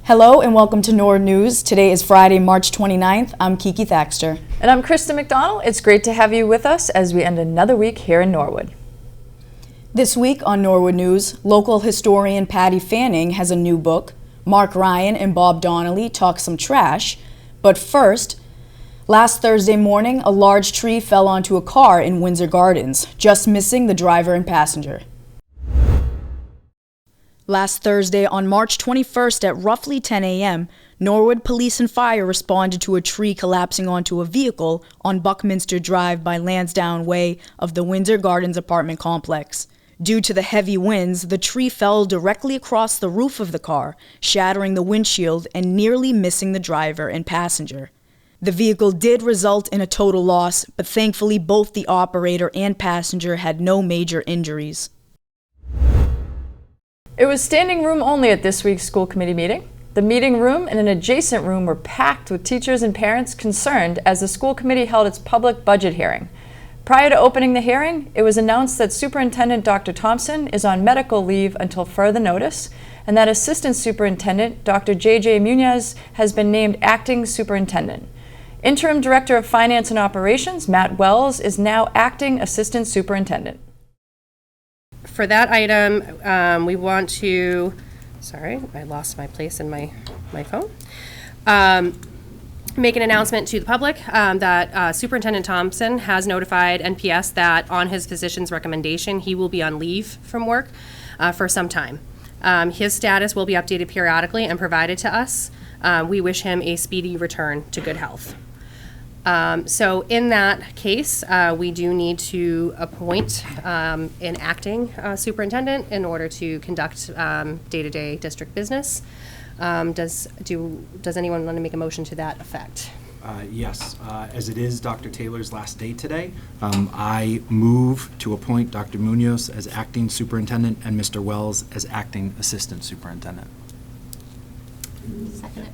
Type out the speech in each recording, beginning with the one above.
Hello and welcome to Norwood News. Today is Friday, March 29th. I'm Kiki Thaxter. And I'm Krista McDonald. It's great to have you with us as we end another week here in Norwood. This week on Norwood News, local historian Patty Fanning has a new book. Mark Ryan and Bob Donnelly talk some trash. But first, last Thursday morning, a large tree fell onto a car in Windsor Gardens, just missing the driver and passenger. Last Thursday, on March 21st at roughly 10 a.m., Norwood Police and Fire responded to a tree collapsing onto a vehicle on Buckminster Drive by Lansdowne Way of the Windsor Gardens apartment complex. Due to the heavy winds, the tree fell directly across the roof of the car, shattering the windshield and nearly missing the driver and passenger. The vehicle did result in a total loss, but thankfully both the operator and passenger had no major injuries. It was standing room only at this week's school committee meeting. The meeting room and an adjacent room were packed with teachers and parents concerned as the school committee held its public budget hearing. Prior to opening the hearing, it was announced that Superintendent Dr. Thompson is on medical leave until further notice, and that Assistant Superintendent Dr. J.J. Munoz has been named Acting Superintendent. Interim Director of Finance and Operations, Matt Wells, is now Acting Assistant Superintendent. For that item, we want to, sorry, I lost my place in my phone. Make an announcement to the public that Superintendent Thompson has notified NPS that on his physician's recommendation, he will be on leave from work for some time. His status will be updated periodically and provided to us. We wish him a speedy return to good health. So in that case, we do need to appoint an acting superintendent in order to conduct day-to-day district business. Does anyone want to make a motion to that effect? Yes, as it is Dr. Taylor's last day today, I move to appoint Dr. Munoz as acting superintendent and Mr. Wells as acting assistant superintendent. Second it.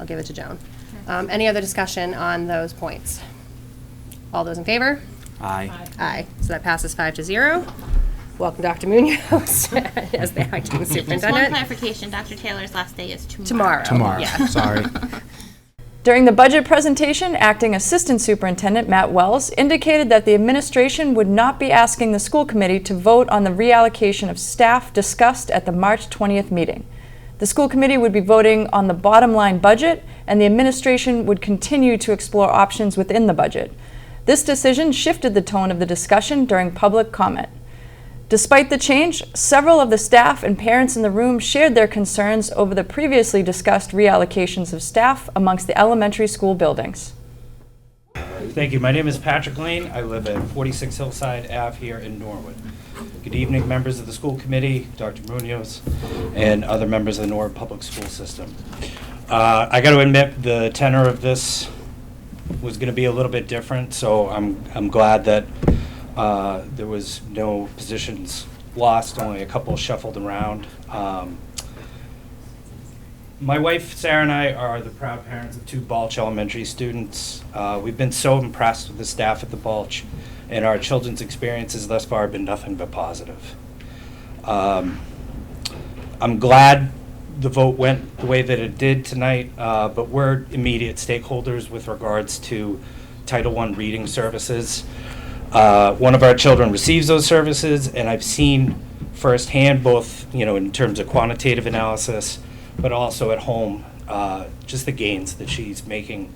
I'll give it to Joan. Any other discussion on those points? All those in favor? Aye. Aye. So that passes 5-0. Welcome, Dr. Munoz, as the acting Just superintendent. one clarification, Dr. Taylor's last day is tomorrow. Tomorrow, Yeah. sorry. During the budget presentation, Acting Assistant Superintendent Matt Wells indicated that the administration would not be asking the school committee to vote on the reallocation of staff discussed at the March 20th meeting. The school committee would be voting on the bottom line budget, and the administration would continue to explore options within the budget. This decision shifted the tone of the discussion during public comment. Despite the change, several of the staff and parents in the room shared their concerns over the previously discussed reallocations of staff amongst the elementary school buildings. Thank you. My name is Patrick Lane. I live at 46 Hillside Ave here in Norwood. Good evening, members of the school committee, Dr. Munoz, and other members of the Norwood Public School System. I got to admit, the tenor of this was going to be a little bit different, so I'm glad that there was no positions lost, only a couple shuffled around. My wife, Sarah, and I are the proud parents of 2 Balch Elementary students. We've been so impressed with the staff at the Balch, and our children's experiences thus far have been nothing but positive. I'm glad the vote went the way that it did tonight, but we're immediate stakeholders with regards to Title I reading services. One of our children receives those services, and I've seen firsthand, both in terms of quantitative analysis, but also at home, just the gains that she's making.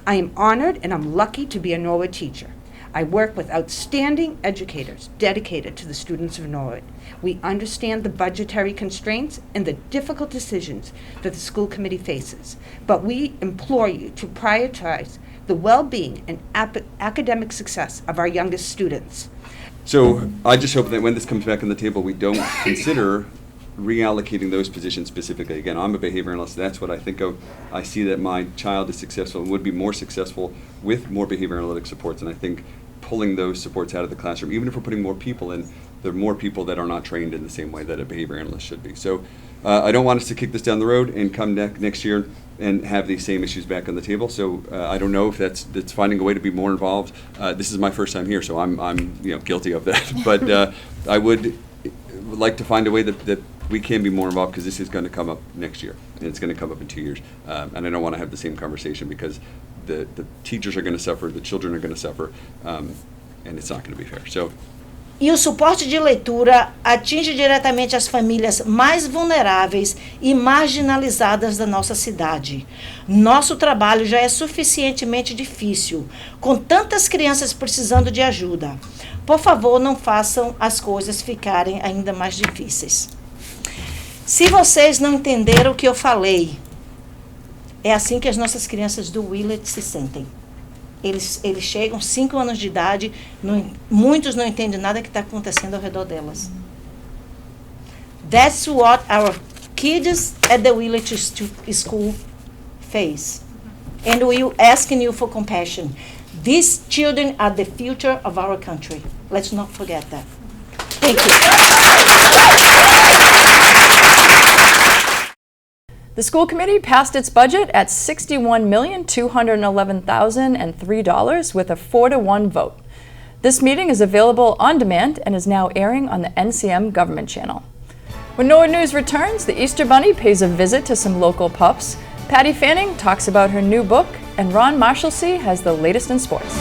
I am honored and I'm lucky to be a Norwood teacher. I work with outstanding educators dedicated to the students of Norwood. We understand the budgetary constraints and the difficult decisions that the school committee faces, but we implore you to prioritize the well-being and academic success of our youngest students. So I just hope that when this comes back on the table, we don't consider reallocating those positions specifically. Again, I'm a behavior analyst. That's what I think of. I see that my child is successful and would be more successful with more behavior analytic supports. And I think pulling those supports out of the classroom, even if we're putting more people in, there are more people that are not trained in the same way that a behavior analyst should be. So I don't want us to kick this down the road and come next year and have these same issues back on the table. So I don't know if that's finding a way to be more involved. This is my first time here, so I'm guilty of that. But I would like to find a way that we can be more involved because this is going to come up next year, and it's going to come up in 2 years. And I don't want to have the same conversation because the teachers are going to suffer, the children are going to suffer, and it's not going to be fair. So. E o suporte de leitura atinge diretamente as famílias mais vulneráveis e marginalizadas da nossa cidade. Nosso trabalho já é suficientemente difícil, com tantas crianças precisando de ajuda. Por favor, não façam as coisas ficarem ainda mais difíceis. Se vocês não entenderam o que eu falei, é assim que as nossas crianças do Willett se sentem. Eles chegam 5 anos de idade, muitos não entendem nada que está acontecendo ao redor delas. That's what our kids at the Willett School face. And we're asking you for compassion. These children are the future of our country. Let's not forget that. Thank you. The school committee passed its budget at $61,211,003 with a 4-to-1 vote. This meeting is available on demand and is now airing on the NCM government channel. When Norwood News returns, the Easter Bunny pays a visit to some local pups, Patty Fanning talks about her new book, and Ron Marshalsea has the latest in sports.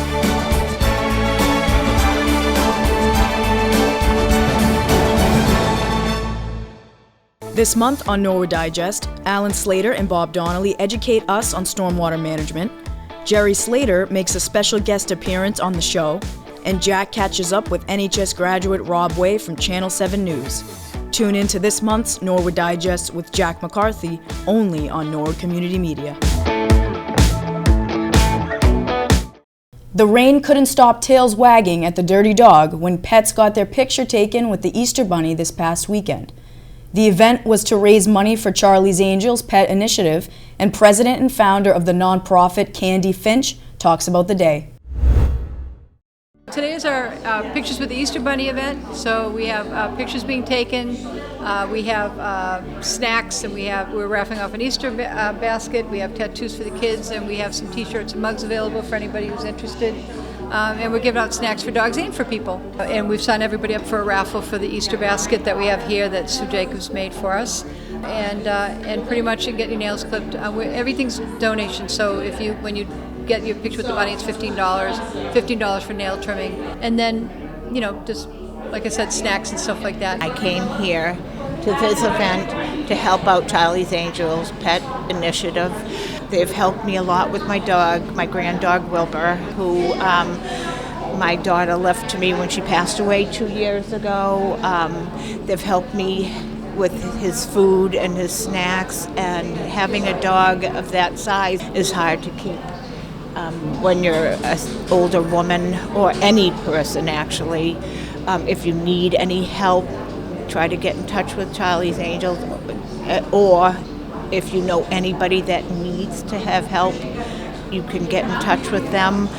This month on Norwood Digest, Alan Slater and Bob Donnelly educate us on stormwater management, Jerry Slater makes a special guest appearance on the show, and Jack catches up with NHS graduate Rob Way from Channel 7 News. Tune in to this month's Norwood Digest with Jack McCarthy, only on Norwood Community Media. The rain couldn't stop tails wagging at the Dirty Dog when pets got their picture taken with the Easter Bunny this past weekend. The event was to raise money for Charlie's Angels Pet Initiative, and president and founder of the nonprofit Candy Finch talks about the day. Today is our Pictures with the Easter Bunny event. So we have pictures being taken, we have snacks, and we're raffling off an Easter basket. We have tattoos for the kids, and we have some t-shirts and mugs available for anybody who's interested. And we're giving out snacks for dogs and for people. And we've signed everybody up for a raffle for the Easter basket that we have here that Sue Jacobs made for us. And pretty much you get your nails clipped. Everything's donation. So when you get your picture with the bunny, it's $15 for nail trimming. And then, just like I said, snacks and stuff like that. I came here to this event to help out Charlie's Angels Pet Initiative. They've helped me a lot with my dog, my grand dog Wilbur, who my daughter left to me when she passed away 2 years ago. They've helped me with his food and his snacks, and having a dog of that size is hard to keep. When you're an older woman, or any person actually, if you need any help, try to get in touch with Charlie's Angels, or if you know anybody that needs to have help, you can get in touch with them.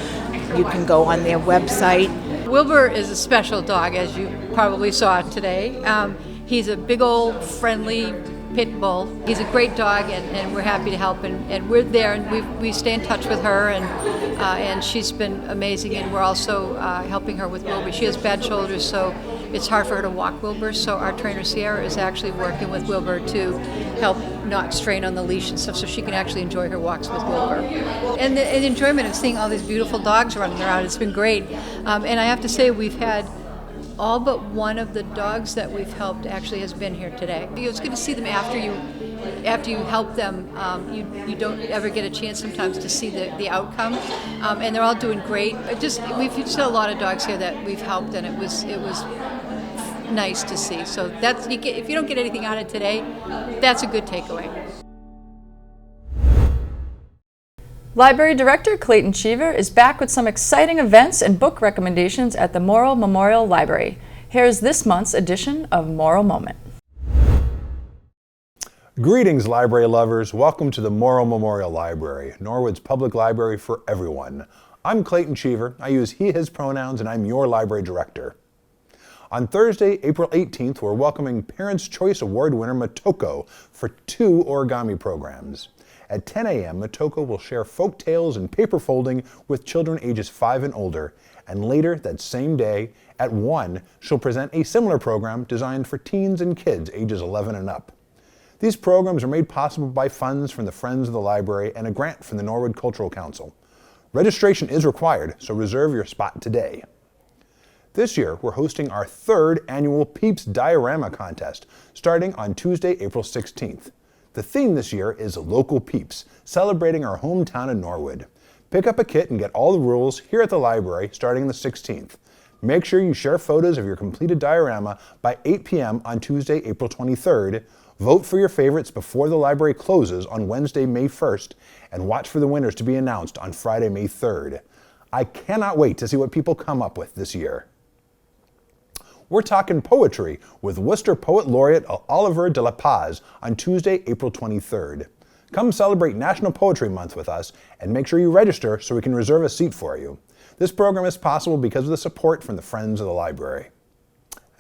You can go on their website. Wilbur is a special dog, as you probably saw today. He's a big old friendly pit bull. He's a great dog, and we're happy to help, and we're there, and we stay in touch with her, and she's been amazing, and we're also helping her with Wilbur. She has bad shoulders, so it's hard for her to walk Wilbur, so our trainer Sierra is actually working with Wilbur to help not strain on the leash and stuff, so she can actually enjoy her walks with Wilbur. And the enjoyment of seeing all these beautiful dogs running around, it's been great. And I have to say, we've had all but one of the dogs that we've helped actually has been here today. It's good to see them after you help them. You don't ever get a chance sometimes to see the outcome, and they're all doing great. We've just had a lot of dogs here that we've helped, and it was nice to see. So if you don't get anything out of today, that's a good takeaway. Library Director Clayton Cheever is back with some exciting events and book recommendations at the Morrill Memorial Library. Here's this month's edition of Morrill Moment. Greetings, library lovers. Welcome to the Morrill Memorial Library, Norwood's public library for everyone. I'm Clayton Cheever. I use he, his pronouns, and I'm your library director. On Thursday, April 18th, we're welcoming Parents' Choice Award winner Motoko for 2 origami programs. At 10 a.m., Motoko will share folk tales and paper folding with children ages 5 and older, and later that same day, at 1, she'll present a similar program designed for teens and kids ages 11 and up. These programs are made possible by funds from the Friends of the Library and a grant from the Norwood Cultural Council. Registration is required, so reserve your spot today. This year, we're hosting our 3rd annual Peeps Diorama Contest, starting on Tuesday, April 16th. The theme this year is Local Peeps, celebrating our hometown of Norwood. Pick up a kit and get all the rules here at the library starting the 16th. Make sure you share photos of your completed diorama by 8 p.m. on Tuesday, April 23rd. Vote for your favorites before the library closes on Wednesday, May 1st, and watch for the winners to be announced on Friday, May 3rd. I cannot wait to see what people come up with this year. We're talking poetry with Worcester Poet Laureate Oliver de la Paz on Tuesday, April 23rd. Come celebrate National Poetry Month with us and make sure you register so we can reserve a seat for you. This program is possible because of the support from the Friends of the Library.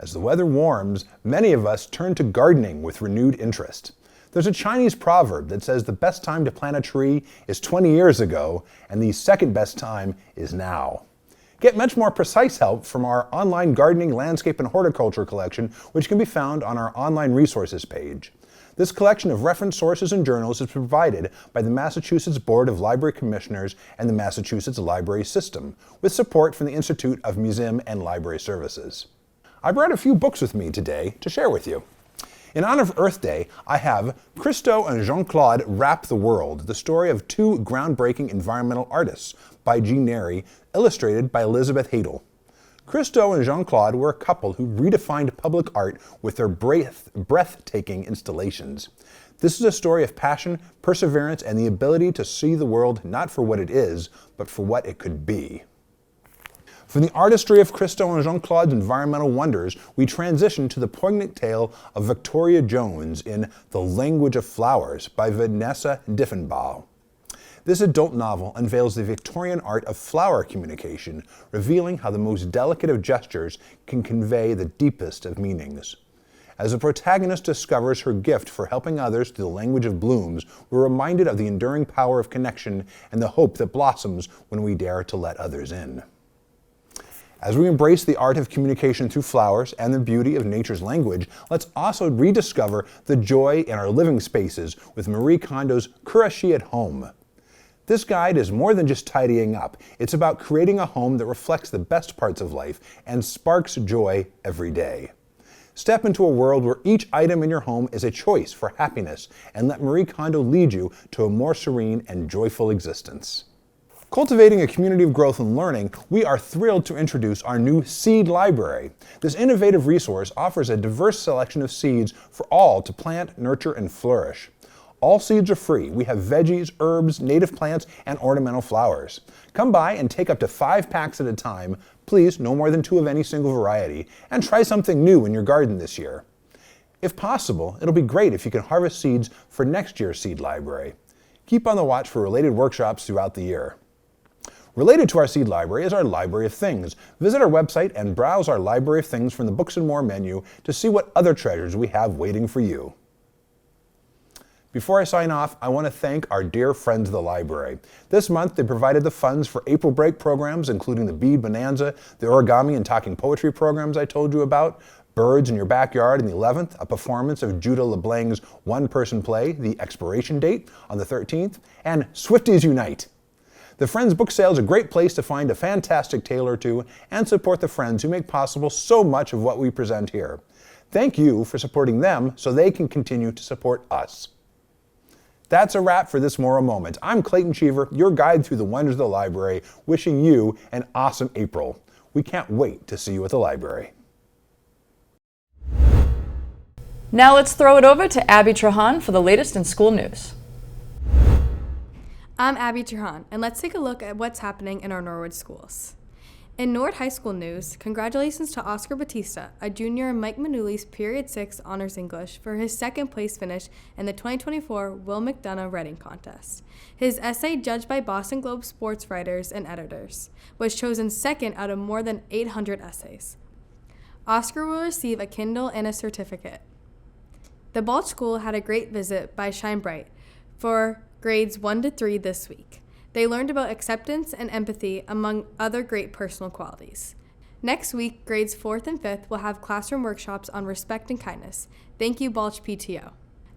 As the weather warms, many of us turn to gardening with renewed interest. There's a Chinese proverb that says the best time to plant a tree is 20 years ago, and the second best time is now. Get much more precise help from our online gardening, landscape, and horticulture collection, which can be found on our online resources page. This collection of reference sources and journals is provided by the Massachusetts Board of Library Commissioners and the Massachusetts Library System, with support from the Institute of Museum and Library Services. I brought a few books with me today to share with you. In honor of Earth Day, I have Christo and Jean-Claude Wrap the World, the story of 2 groundbreaking environmental artists, by Jean Neri, illustrated by Elizabeth Hadel. Christo and Jean-Claude were a couple who redefined public art with their breathtaking installations. This is a story of passion, perseverance, and the ability to see the world not for what it is, but for what it could be. From the artistry of Christo and Jean-Claude's environmental wonders, we transition to the poignant tale of Victoria Jones in The Language of Flowers by Vanessa Diffenbaugh. This adult novel unveils the Victorian art of flower communication, revealing how the most delicate of gestures can convey the deepest of meanings. As the protagonist discovers her gift for helping others through the language of blooms, we're reminded of the enduring power of connection and the hope that blossoms when we dare to let others in. As we embrace the art of communication through flowers and the beauty of nature's language, let's also rediscover the joy in our living spaces with Marie Kondo's Kurashi at Home. This guide is more than just tidying up. It's about creating a home that reflects the best parts of life and sparks joy every day. Step into a world where each item in your home is a choice for happiness, and let Marie Kondo lead you to a more serene and joyful existence. Cultivating a community of growth and learning, we are thrilled to introduce our new Seed Library. This innovative resource offers a diverse selection of seeds for all to plant, nurture, and flourish. All seeds are free. We have veggies, herbs, native plants, and ornamental flowers. Come by and take up to 5 packs at a time. Please, no more than 2 of any single variety, and try something new in your garden this year. If possible, it'll be great if you can harvest seeds for next year's Seed Library. Keep on the watch for related workshops throughout the year. Related to our Seed Library is our Library of Things. Visit our website and browse our Library of Things from the Books and More menu to see what other treasures we have waiting for you. Before I sign off, I want to thank our dear friends of the library. This month, they provided the funds for April break programs, including the Bead Bonanza, the Origami and Talking Poetry programs I told you about, Birds in Your Backyard on the 11th, a performance of Judah LeBlanc's one-person play, The Expiration Date, on the 13th, and Swifties Unite. The Friends Book Sale is a great place to find a fantastic tale or two and support the friends who make possible so much of what we present here. Thank you for supporting them so they can continue to support us. That's a wrap for this Moral Moment. I'm Clayton Cheever, your guide through the wonders of the library, wishing you an awesome April. We can't wait to see you at the library. Now let's throw it over to Abby Trahan for the latest in school news. I'm Abby Trahan, and let's take a look at what's happening in our Norwood schools. In Norwood High School news, congratulations to Oscar Batista, a junior in Mike Manouli's Period 6 Honors English, for his second place finish in the 2024 Will McDonough Writing Contest. His essay, judged by Boston Globe sports writers and editors, was chosen second out of more than 800 essays. Oscar will receive a Kindle and a certificate. The Balch School had a great visit by Shine Bright for grades 1 to 3 this week. They learned about acceptance and empathy, among other great personal qualities. Next week, grades 4th and 5th will have classroom workshops on respect and kindness. Thank you, Balch PTO.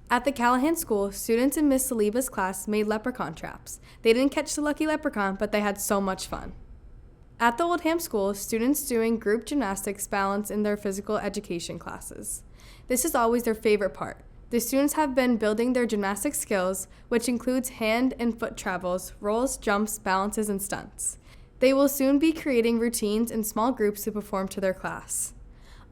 At the Callahan School, students in Miss Saliba's class made leprechaun traps. They didn't catch the lucky leprechaun, but they had so much fun. At the Oldham School, students doing group gymnastics balance in their physical education classes. This is always their favorite part. The students have been building their gymnastic skills, which includes hand and foot travels, rolls, jumps, balances, and stunts. They will soon be creating routines in small groups to perform to their class.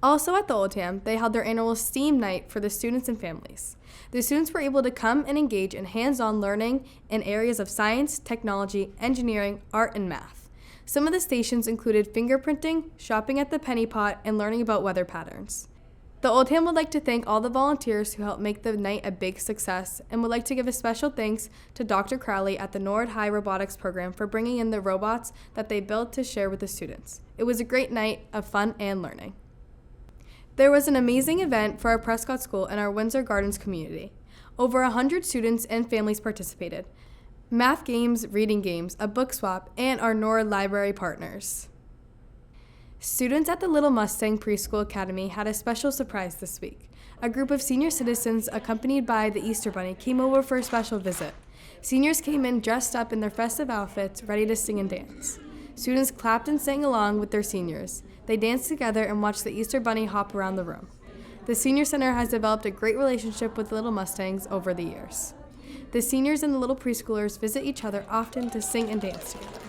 Also at the Oldham, they held their annual STEAM night for the students and families. The students were able to come and engage in hands-on learning in areas of science, technology, engineering, art, and math. Some of the stations included fingerprinting, shopping at the penny pot, and learning about weather patterns. The Oldham would like to thank all the volunteers who helped make the night a big success and would like to give a special thanks to Dr. Crowley at the Norwood High Robotics Program for bringing in the robots that they built to share with the students. It was a great night of fun and learning. There was an amazing event for our Prescott School and our Windsor Gardens community. Over 100 students and families participated. Math games, reading games, a book swap, and our Norwood Library partners. Students at the Little Mustang Preschool Academy had a special surprise this week. A group of senior citizens accompanied by the Easter Bunny came over for a special visit. Seniors came in dressed up in their festive outfits, ready to sing and dance. Students clapped and sang along with their seniors. They danced together and watched the Easter Bunny hop around the room. The Senior Center has developed a great relationship with the Little Mustangs over the years. The seniors and the little preschoolers visit each other often to sing and dance together.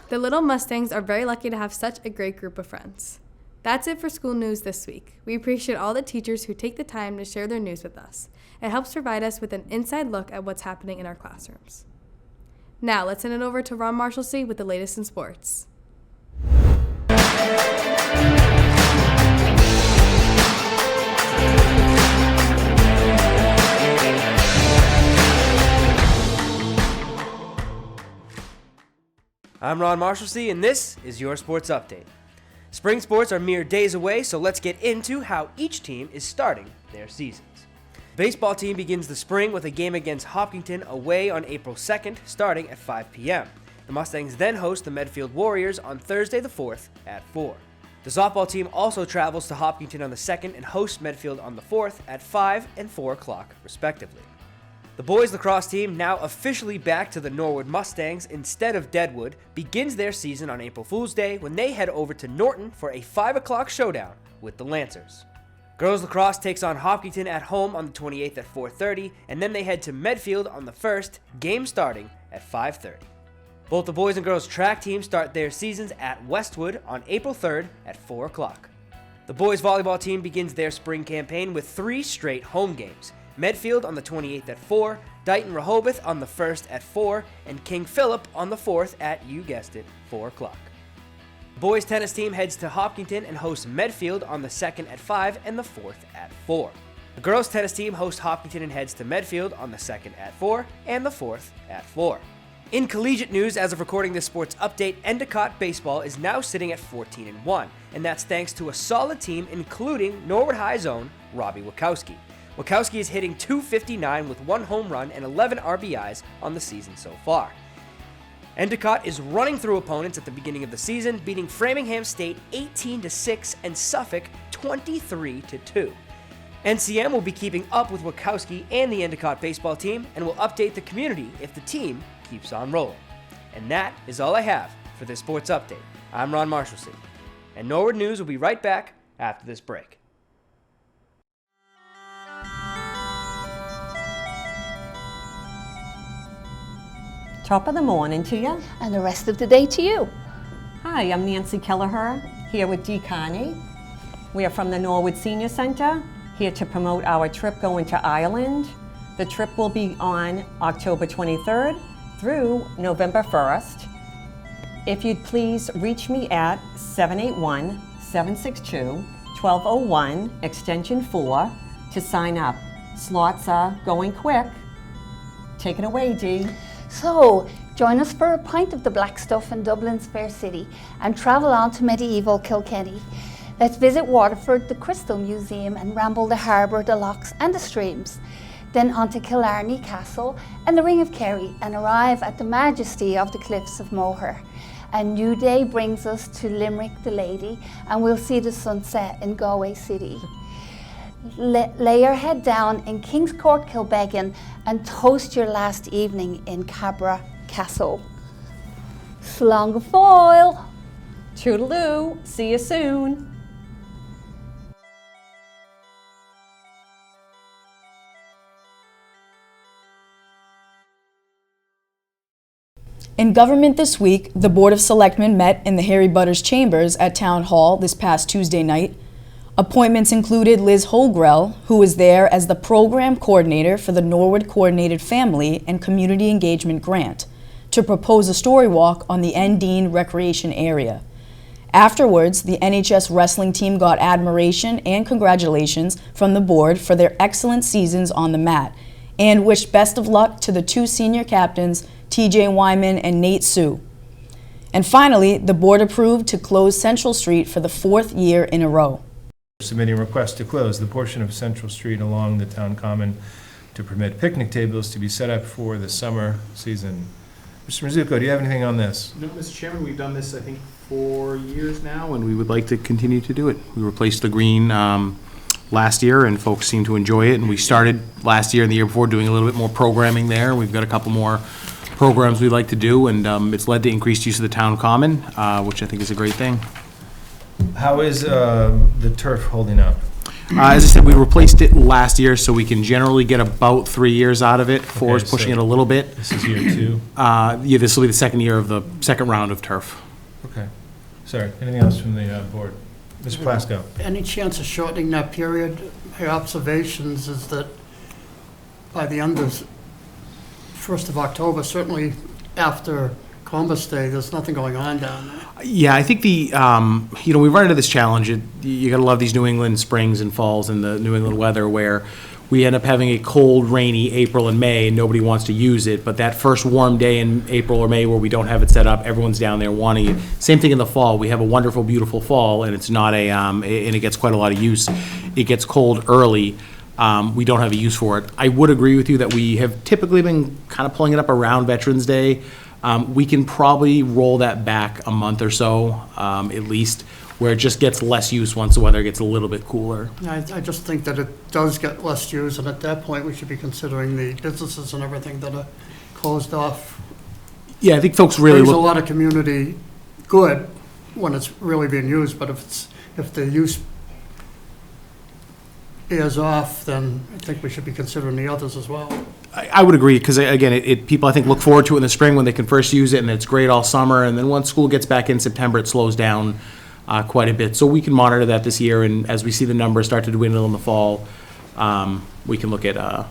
The Little Mustangs are very lucky to have such a great group of friends. That's it for school news this week. We appreciate all the teachers who take the time to share their news with us. It helps provide us with an inside look at what's happening in our classrooms. Now, let's send it over to Ron Marshalsea with the latest in sports. I'm Ron Marshalsea, and this is your Sports Update. Spring sports are mere days away, so let's get into how each team is starting their seasons. The baseball team begins the spring with a game against Hopkinton away on April 2nd, starting at 5 p.m. The Mustangs then host the Medfield Warriors on Thursday the 4th at 4. The softball team also travels to Hopkinton on the 2nd and hosts Medfield on the 4th at 5 and 4 o'clock, respectively. The boys lacrosse team, now officially back to the Norwood Mustangs instead of Deadwood, begins their season on April Fool's Day when they head over to Norton for a 5 o'clock showdown with the Lancers. Girls lacrosse takes on Hopkinton at home on the 28th at 4:30, and then they head to Medfield on the 1st, game starting at 5:30. Both the boys and girls track teams start their seasons at Westwood on April 3rd at 4 o'clock. The boys volleyball team begins their spring campaign with 3 straight home games. Medfield on the 28th at 4, Dighton Rehoboth on the 1st at 4, and King Philip on the 4th at, you guessed it, 4 o'clock. The boys tennis team heads to Hopkinton and hosts Medfield on the 2nd at 5 and the 4th at 4. The girls tennis team hosts Hopkinton and heads to Medfield on the 2nd at 4 and the 4th at 4. In collegiate news, as of recording this sports update, Endicott baseball is now sitting at 14-1, and that's thanks to a solid team including Norwood High's own Robbie Wachowski. Wachowski is hitting .259 with 1 home run and 11 RBIs on the season so far. Endicott is running through opponents at the beginning of the season, beating Framingham State 18-6 and Suffolk 23-2. NCM will be keeping up with Wachowski and the Endicott baseball team and will update the community if the team keeps on rolling. And that is all I have for this sports update. I'm Ron Marshalsea, and Norwood News will be right back after this break. Top of the morning to you. And the rest of the day to you. Hi, I'm Nancy Kelleher, here with Dee Carney. We are from the Norwood Senior Center, here to promote our trip going to Ireland. The trip will be on October 23rd through November 1st. If you'd please reach me at 781-762-1201, extension 4, to sign up. Slots are going quick. Take it away, Dee. So, join us for a pint of the black stuff in Dublin's fair city and travel on to medieval Kilkenny. Let's visit Waterford, the Crystal Museum, and ramble the harbour, the locks and the streams. then on to Killarney Castle and the Ring of Kerry, and arrive at the majesty of the Cliffs of Moher. A new day brings us to Limerick the Lady, and we'll see the sunset in Galway City. Lay your head down in King's Court, Kilbeggan, and toast your last evening in Cabra Castle. Slán go fóill! Toodaloo, see you soon. In government this week, the Board of Selectmen met in the Harry Butters Chambers at Town Hall this past Tuesday night. Appointments included Liz Holgrell, who was there as the program coordinator for the Norwood Coordinated Family and Community Engagement Grant, to propose a story walk on the Dean Recreation Area. Afterwards, the NHS wrestling team got admiration and congratulations from the board for their excellent seasons on the mat, and wished best of luck to the two senior captains, TJ Wyman and Nate Sue. And finally, the board approved to close Central Street for the 4th year in a row. Submitting a request to close the portion of Central Street along the town common to permit picnic tables to be set up for the summer season. Mr. Mizuko, do you have anything on this? No, Mr. Chairman, we've done this, I think, 4 years now, and we would like to continue to do it. We replaced the green last year, and folks seem to enjoy it, and we started last year and the year before doing a little bit more programming there. We've got a couple more programs we'd like to do, and it's led to increased use of the town common, which I think is a great thing. How is the turf holding up? As I said, we replaced it last year, so we can generally get about 3 years out of it. Four is pushing it a little bit. This is year 2? Yeah, this will be the second year of the second round of turf. Okay. Sorry, anything else from the board? Mr. Plasko? Any chance of shortening that period? My observations is that by the end of 1st of October, certainly after Columbus Day, there's nothing going on down there. Yeah, I think the, we run into this challenge. You got to love these New England springs and falls and the New England weather where we end up having a cold, rainy April and May and nobody wants to use it. But that first warm day in April or May where we don't have it set up, everyone's down there wanting it. Same thing in the fall. We have a wonderful, beautiful fall and it's not and it gets quite a lot of use. It gets cold early. We don't have a use for it. I would agree with you that we have typically been kind of pulling it up around Veterans Day. We can probably roll that back a month or so, at least, where it just gets less use once the weather gets a little bit cooler. I just think that it does get less use, and at that point, we should be considering the businesses and everything that are closed off. Yeah, I think folks really There's a lot of community good when it's really being used, but if the use is off, then I think we should be considering the others as well. I would agree, because again, people I think look forward to it in the spring when they can first use it, and it's great all summer, and then once school gets back in September, it slows down quite a bit. So we can monitor that this year, and as we see the numbers start to dwindle in the fall, we can look at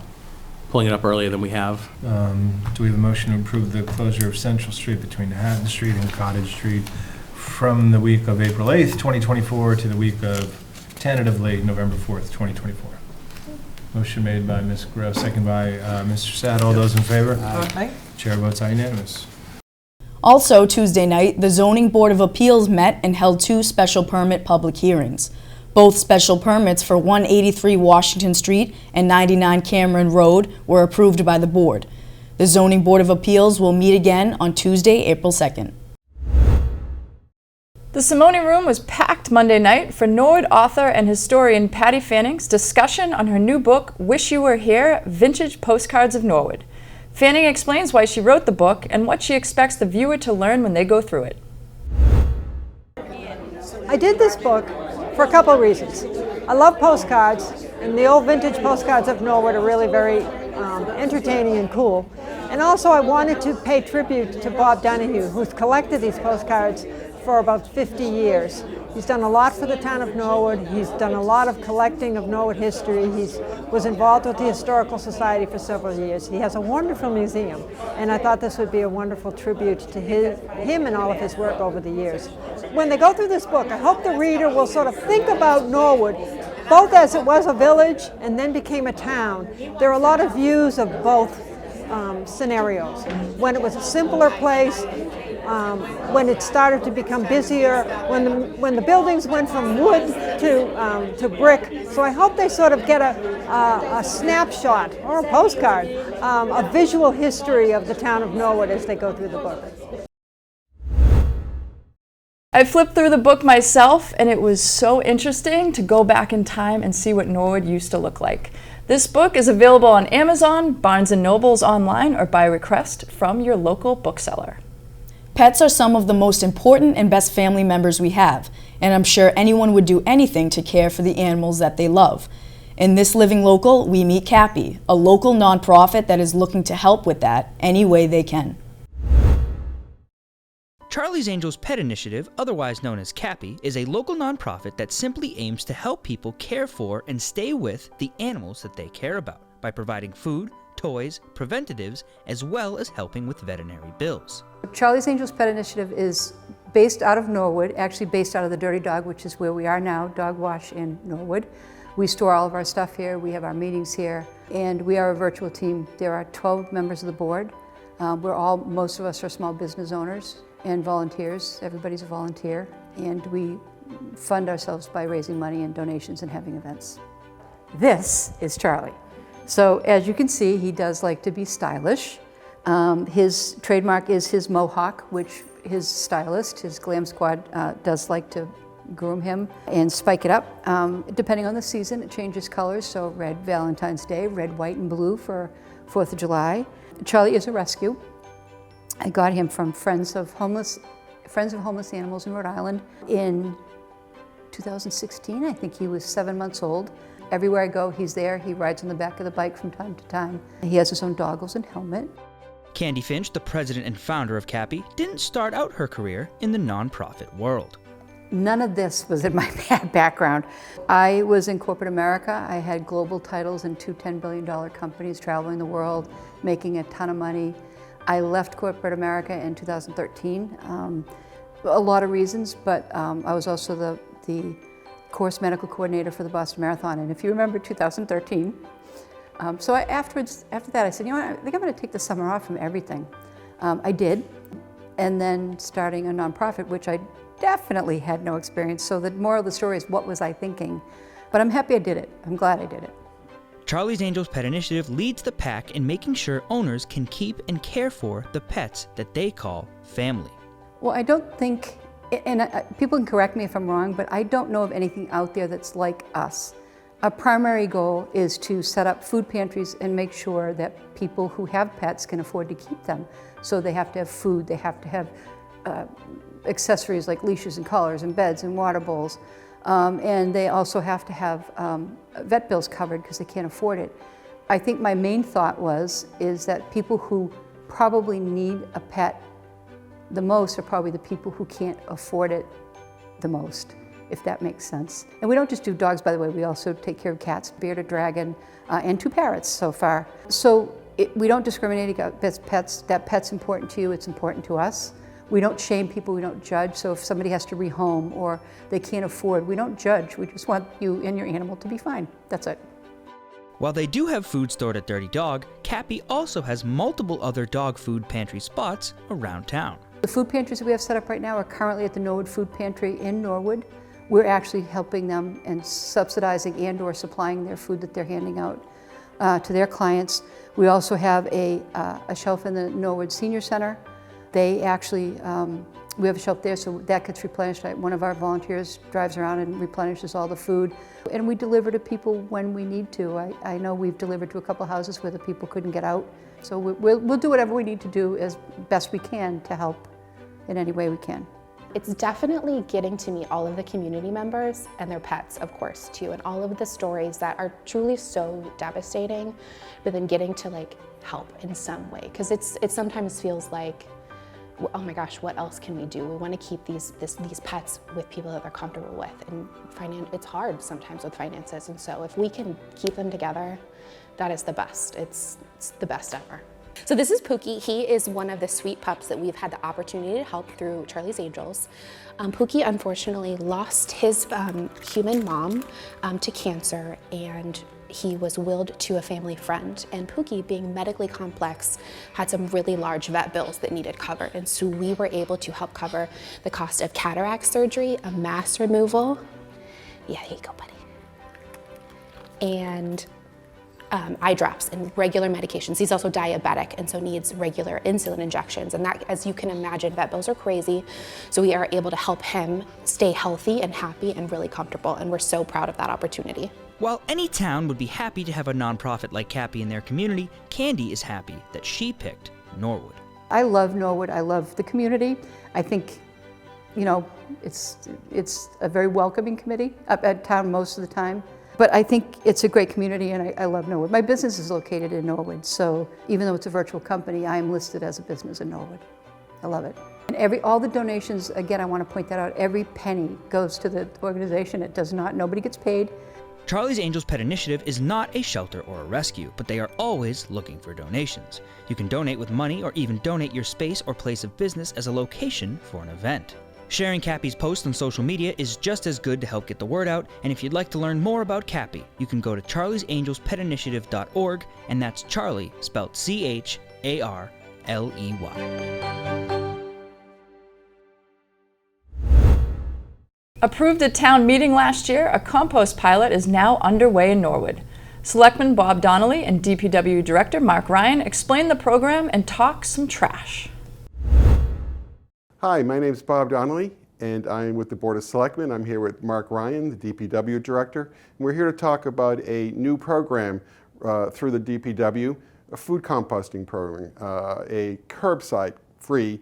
pulling it up earlier than we have. Do we have a motion to approve the closure of Central Street between Hatton Street and Cottage Street from the week of April 8th, 2024 to the week of tentatively November 4th, 2024? Motion made by Ms. Gross, second by Mr. Sad. All those in favor? Aye. Chair votes aye, unanimous. Also Tuesday night, the Zoning Board of Appeals met and held 2 special permit public hearings. Both special permits for 183 Washington Street and 99 Cameron Road were approved by the board. The Zoning Board of Appeals will meet again on Tuesday, April 2nd. The Simone Room was packed Monday night for Norwood author and historian Patty Fanning's discussion on her new book, Wish You Were Here, Vintage Postcards of Norwood. Fanning explains why she wrote the book and what she expects the viewer to learn when they go through it. I did this book for a couple of reasons. I love postcards, and the old vintage postcards of Norwood are really very entertaining and cool. And also I wanted to pay tribute to Bob Donahue, who's collected these postcards for about 50 years. He's done a lot for the town of Norwood. He's done a lot of collecting of Norwood history. He was involved with the Historical Society for several years. He has a wonderful museum, and I thought this would be a wonderful tribute to him and all of his work over the years. When they go through this book, I hope the reader will sort of think about Norwood, both as it was a village and then became a town. There are a lot of views of both scenarios. When it was a simpler place, when it started to become busier, when the buildings went from wood to brick. So I hope they sort of get a snapshot or a postcard, a visual history of the town of Norwood as they go through the book. I flipped through the book myself, and it was so interesting to go back in time and see what Norwood used to look like. This book is available on Amazon, Barnes & Noble's online, or by request from your local bookseller. Pets are some of the most important and best family members we have, and I'm sure anyone would do anything to care for the animals that they love. In this Living Local, we meet Kappy, a local nonprofit that is looking to help with that any way they can. Charlie's Angels Pet Initiative, otherwise known as Kappy, is a local nonprofit that simply aims to help people care for and stay with the animals that they care about by providing food, toys, preventatives, as well as helping with veterinary bills. Charlie's Angels Pet Initiative is based out of Norwood, actually based out of the Dirty Dog, which is where we are now, Dog Wash in Norwood. We store all of our stuff here, we have our meetings here, and we are a virtual team. There are 12 members of the board. Most of us are small business owners and volunteers. Everybody's a volunteer, and we fund ourselves by raising money and donations and having events. This is Charlie. So as you can see, he does like to be stylish. His trademark is his mohawk, which his stylist, his glam squad, does like to groom him and spike it up. Depending on the season, it changes colors. So red Valentine's Day, red, white, and blue for 4th of July. Charlie is a rescue. I got him from Friends of Homeless Animals in Rhode Island in 2016. I think he was 7 months old. Everywhere I go, he's there. He rides on the back of the bike from time to time. He has his own goggles and helmet. Candy Finch, the president and founder of Kappy, didn't start out her career in the nonprofit world. None of this was in my background. I was in corporate America. I had global titles in 2 $10 billion companies, traveling the world, making a ton of money. I left corporate America in 2013. A lot of reasons, but I was also the course medical coordinator for the Boston Marathon. And if you remember 2013, so after that I said, you know what, I think I'm going to take the summer off from everything. I did, and then starting a nonprofit, which I definitely had no experience. So the moral of the story is, what was I thinking? But I'm happy I did it. I'm glad I did it. Charlie's Angels Pet Initiative leads the pack in making sure owners can keep and care for the pets that they call family. Well, I don't think, and people can correct me if I'm wrong, but I don't know of anything out there that's like us. Our primary goal is to set up food pantries and make sure that people who have pets can afford to keep them. So they have to have food, they have to have accessories like leashes and collars and beds and water bowls. And they also have to have vet bills covered because they can't afford it. I think my main thought is that people who probably need a pet the most are probably the people who can't afford it the most, if that makes sense. And we don't just do dogs, by the way, we also take care of cats, bearded dragon, and 2 parrots so far. So we don't discriminate against pets. That pet's important to you, it's important to us. We don't shame people, we don't judge. So if somebody has to rehome or they can't afford, we don't judge. We just want you and your animal to be fine. That's it. While they do have food stored at Dirty Dog, Kappy also has multiple other dog food pantry spots around town. The food pantries that we have set up right now are currently at the Norwood Food Pantry in Norwood. We're actually helping them and subsidizing and or supplying their food that they're handing out to their clients. We also have a shelf in the Norwood Senior Center. They actually, we have a shelf there, so that gets replenished. One of our volunteers drives around and replenishes all the food. And we deliver to people when we need to. I know we've delivered to a couple houses where the people couldn't get out. So we'll do whatever we need to do as best we can to help in any way we can. It's definitely getting to meet all of the community members and their pets, of course, too, and all of the stories that are truly so devastating, but then getting to help in some way. Because it sometimes feels like, oh my gosh, what else can we do? We want to keep these pets with people that they're comfortable with, and it's hard sometimes with finances, and so if we can keep them together, that is the best. It's the best ever. So this is Pookie. He is one of the sweet pups that we've had the opportunity to help through Charlie's Angels. Pookie unfortunately lost his human mom to cancer, and he was willed to a family friend, and Pookie, being medically complex, had some really large vet bills that needed covered. And so we were able to help cover the cost of cataract surgery, a mass removal. Yeah, here you go, buddy. And eye drops and regular medications. He's also diabetic and so needs regular insulin injections. And that, as you can imagine, vet bills are crazy. So we are able to help him stay healthy and happy and really comfortable. And we're so proud of that opportunity. While any town would be happy to have a nonprofit like Kappy in their community, Candy is happy that she picked Norwood. I love Norwood. I love the community. I think, you know, it's a very welcoming committee up at town most of the time. But I think it's a great community, and I love Norwood. My business is located in Norwood, so even though it's a virtual company, I am listed as a business in Norwood. I love it. And all the donations, again, I want to point that out, every penny goes to the organization. It does not, nobody gets paid. Charlie's Angels Pet Initiative is not a shelter or a rescue, but they are always looking for donations. You can donate with money or even donate your space or place of business as a location for an event. Sharing Kappy's posts on social media is just as good to help get the word out, and if you'd like to learn more about Kappy, you can go to charliesangelspetInitiative.org, and that's Charlie spelled C-H-A-R-L-E-Y. Approved at town meeting last year, a compost pilot is now underway in Norwood. Selectman Bob Donnelly and DPW Director Mark Ryan explain the program and talk some trash. Hi, my name is Bob Donnelly, and I'm with the Board of Selectmen. I'm here with Mark Ryan, the DPW Director, and we're here to talk about a new program through the DPW, a food composting program, a curbside-free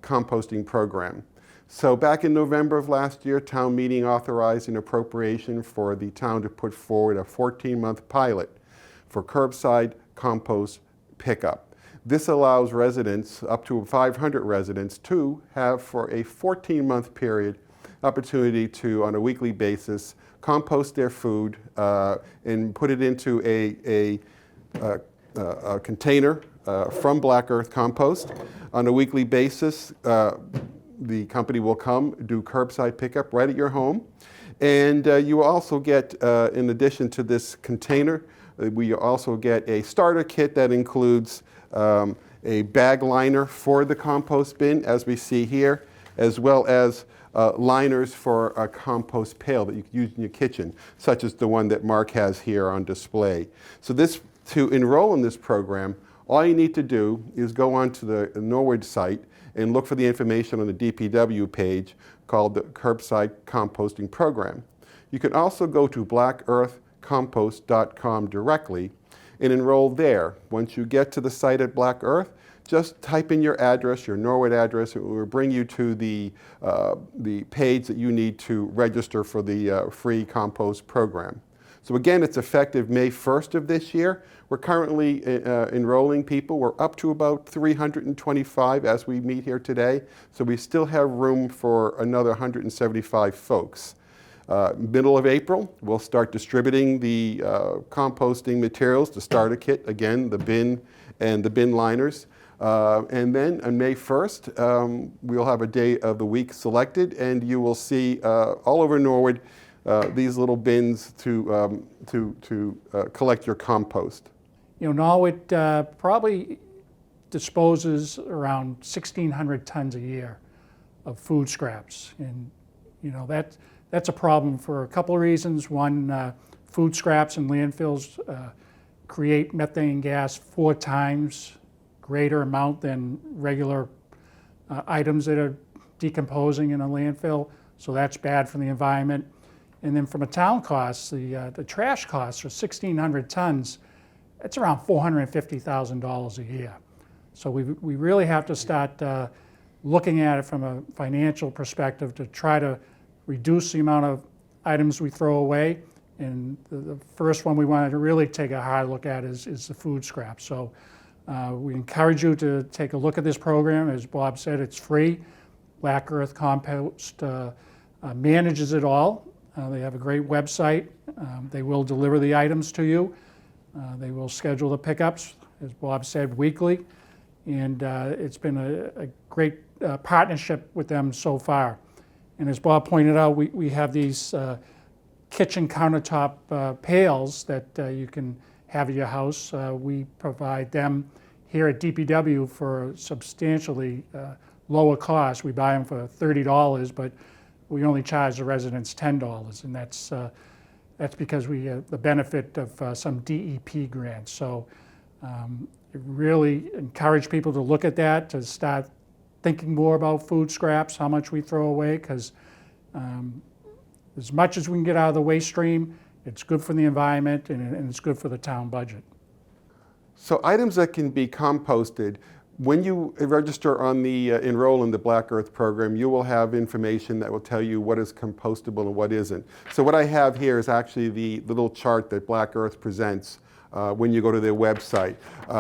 composting program. So back in November of last year, town meeting authorized an appropriation for the town to put forward a 14-month pilot for curbside compost pickup. This allows residents, up to 500 residents, to have for a 14-month period opportunity to, on a weekly basis, compost their food and put it into a container from Black Earth Compost. On a weekly basis, the company will come do curbside pickup right at your home. And you will also get, in addition to this container, we also get a starter kit that includes a bag liner for the compost bin, as we see here, as well as liners for a compost pail that you can use in your kitchen, such as the one that Mark has here on display. So to enroll in this program, all you need to do is go onto the Norwood site and look for the information on the DPW page called the Curbside Composting Program. You can also go to blackearthcompost.com directly and enroll there. Once you get to the site at Black Earth, just type in your address, your Norwood address. It will bring you to the page that you need to register for the free compost program. So again, it's effective May 1st of this year. We're currently enrolling people. We're up to about 325 as we meet here today. So we still have room for another 175 folks. Middle of April, we'll start distributing the composting materials, the starter kit, again, the bin and the bin liners. And then on May 1st, we'll have a day of the week selected, and you will see all over Norwood these little bins to collect your compost. You know, Norwood probably disposes around 1,600 tons a year of food scraps. And, you know, that's a problem for a couple of reasons. One, food scraps in landfills create methane gas 4 times greater amount than regular items that are decomposing in a landfill, so that's bad for the environment. And then from a town cost, the trash costs for 1,600 tons, it's around $450,000 a year. So we really have to start looking at it from a financial perspective to try to reduce the amount of items we throw away. And the first one we want to really take a hard look at is the food scraps. So we encourage you to take a look at this program. As Bob said, it's free. Black Earth Compost manages it all. They have a great website. They will deliver the items to you. They will schedule the pickups, as Bob said, weekly. And it's been a great partnership with them so far. And as Bob pointed out, we have these kitchen countertop pails that you can have at your house. We provide them here at DPW for substantially lower cost. We buy them for $30, but we only charge the residents $10, and that's because we have the benefit of some DEP grants. So really encourage people to look at that, to start thinking more about food scraps, how much we throw away, because as much as we can get out of the waste stream, it's good for the environment and it's good for the town budget. So items that can be composted, when you register on the enroll in the Black Earth program, you will have information that will tell you what is compostable and what isn't. So what I have here is actually the little chart that Black Earth presents when you go to their website.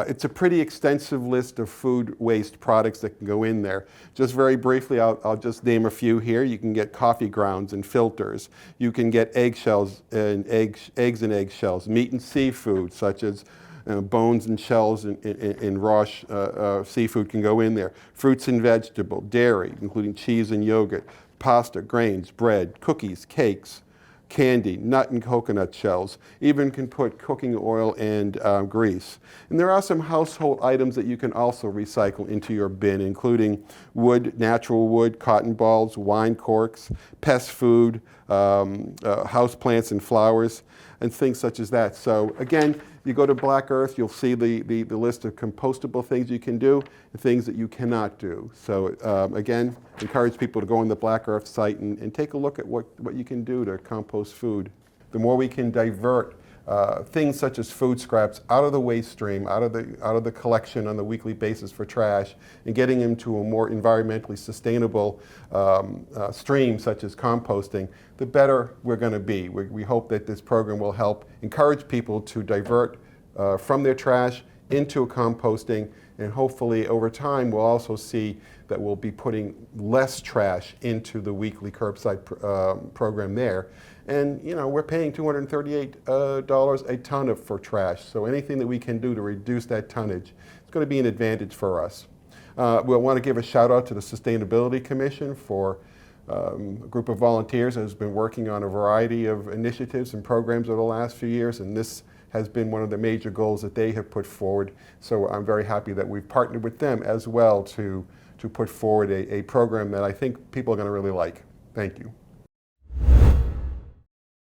It's a pretty extensive list of food waste products that can go in there. Just very briefly, I'll just name a few here. You can get coffee grounds and filters. You can get eggshells and eggs and eggshells, meat and seafood such as bones and shells and raw seafood can go in there. Fruits and vegetable, dairy, including cheese and yogurt, pasta, grains, bread, cookies, cakes, candy, nut and coconut shells. Even can put cooking oil and grease. And there are some household items that you can also recycle into your bin, including wood, natural wood, cotton balls, wine corks, pest food, house plants and flowers, and things such as that. So again, you go to Black Earth, you'll see the list of compostable things you can do and things that you cannot do. So again, encourage people to go on the Black Earth site and take a look at what you can do to compost food. The more we can divert things such as food scraps out of the waste stream, out of the collection on the weekly basis for trash, and getting them to a more environmentally sustainable stream such as composting, the better we're going to be. We hope that this program will help encourage people to divert from their trash into composting, and hopefully over time we'll also see that we'll be putting less trash into the weekly curbside program there. And you know, we're paying $238 a ton for trash, so anything that we can do to reduce that tonnage is going to be an advantage for us. We'll want to give a shout out to the Sustainability Commission for a group of volunteers that has been working on a variety of initiatives and programs over the last few years, and this has been one of the major goals that they have put forward. So I'm very happy that we've partnered with them as well to put forward a program that I think people are going to really like. Thank you.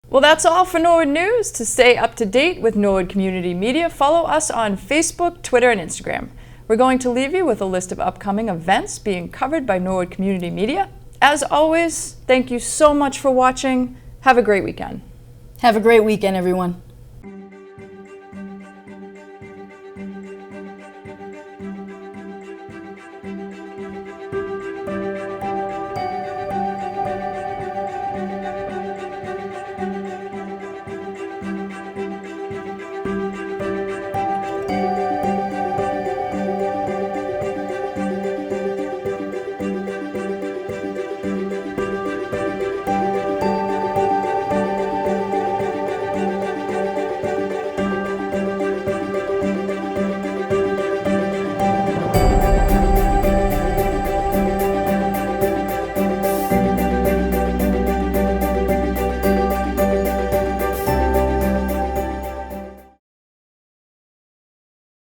Well, that's all for Norwood News. To stay up to date with Norwood Community Media, follow us on Facebook, Twitter, and Instagram. We're going to leave you with a list of upcoming events being covered by Norwood Community Media. As always, thank you so much for watching. Have a great weekend. Have a great weekend, everyone.